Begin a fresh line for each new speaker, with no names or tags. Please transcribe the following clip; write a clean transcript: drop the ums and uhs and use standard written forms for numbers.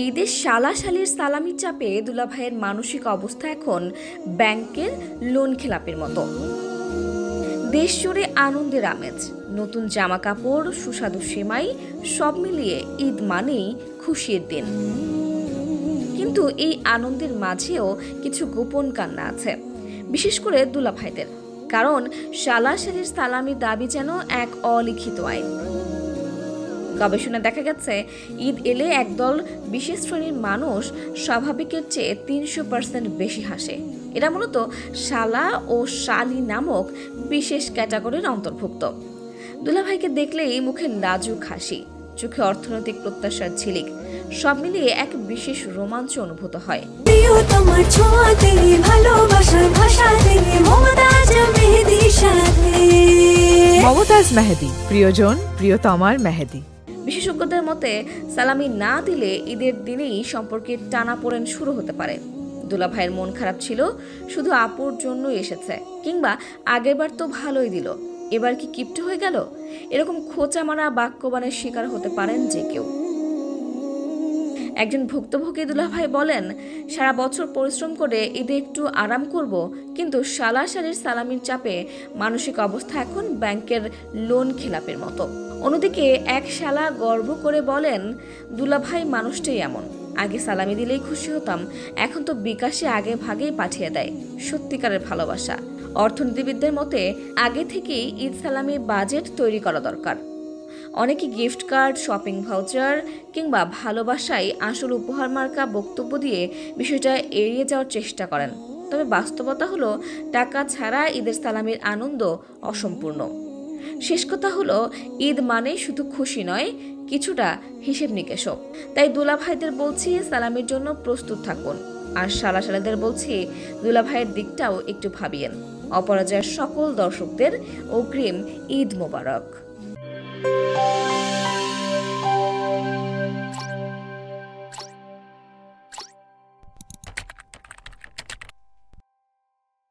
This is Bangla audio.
ঈদের শালাশালির সালামির চাপে দুলাভাইয়ের মানসিক অবস্থা এখন ব্যাংকের লোন খেলাপের মতো। দেশ জুড়ে আনন্দের আমেজ, নতুন জামা কাপড়, সুস্বাদু সেমাই, সব মিলিয়ে ঈদ মানেই খুশির দিন। কিন্তু এই আনন্দের মাঝেও কিছু গোপন কান্না আছে, বিশেষ করে দুলাভাইদের। কারণ শালাশালির সালামির দাবি যেন এক অলিখিত আইন। গবেষণা দেখা গেছে, ঈদ এলে একদল বিশেষ শ্রেণীর মানুষ স্বাভাবিকের চেয়ে ৩০০% বেশি হাসে। এরা মূলত শালা ও শালি নামক বিশেষ ক্যাটাগরির অন্তর্ভুক্ত। দুলাভাইকে দেখলেই মুখে লাজুক হাসি, চোখে অর্থনৈতিক প্রত্যাশার ঝিলিক, সব মিলিয়ে এক বিশেষ রোমাঞ্চ অনুভূত হয়।
মমতাজ মেহেদী, প্রিয়জন প্রিয়তমার মেহেদী।
বিশেষজ্ঞদের মতে, সালামি না দিলে ঈদের দিনেই সম্পর্কের টানাপোড়েন শুরু হতে পারে। দুলাভাইয়ের মন খারাপ ছিল, শুধু আপুর জন্যই এসেছে, কিংবা আগেরবার তো ভালোই দিল, এবার কি কিপটে হয়ে গেল, এরকম খোঁচা মারা বাক্যবাণের শিকার হতে পারেন যে কেউ। একজন ভুক্তভোগী দুলাভাই বলেন, সারা বছর পরিশ্রম করে ঈদে একটু আরাম করব, কিন্তু শালাশালির সালামির চাপে মানসিক অবস্থা এখন ব্যাংকের লোন খেলাপের মতো। অন্যদিকে এক শালা গর্ব করে বলেন, দুলাভাই মানুষটাই এমন, আগে সালামি দিলেই খুশি হতাম, এখন তো বিকাশে আগে ভাগেই পাঠিয়ে দেয়। সত্যিকারের ভালোবাসা। অর্থনীতিবিদদের মতে, আগে থেকেই ঈদ সালামি বাজেট তৈরি করা দরকার। অনেকে গিফট কার্ড, শপিং ভাউচার কিংবা ভালোবাসায় আসল উপহার মার্কা বক্তব্য দিয়ে বিষয়টা এড়িয়ে যাওয়ার চেষ্টা করেন। তবে বাস্তবতা হলো, টাকা ছাড়া ঈদের সালামির আনন্দ অসম্পূর্ণ। শেষ কথা হলো, ঈদ মানে শুধু খুশি নয়, কিছুটা হিসেব নিকেশও। তাই দুলাভাইদের বলছি, সালামির জন্য প্রস্তুত থাকুন। আর শালাশালিদের বলছি, দুলাভাইয়ের দিকটাও একটু ভাবিয়েন। অপরাজয়ের সকল দর্শকদের অগ্রিম ঈদ মোবারক।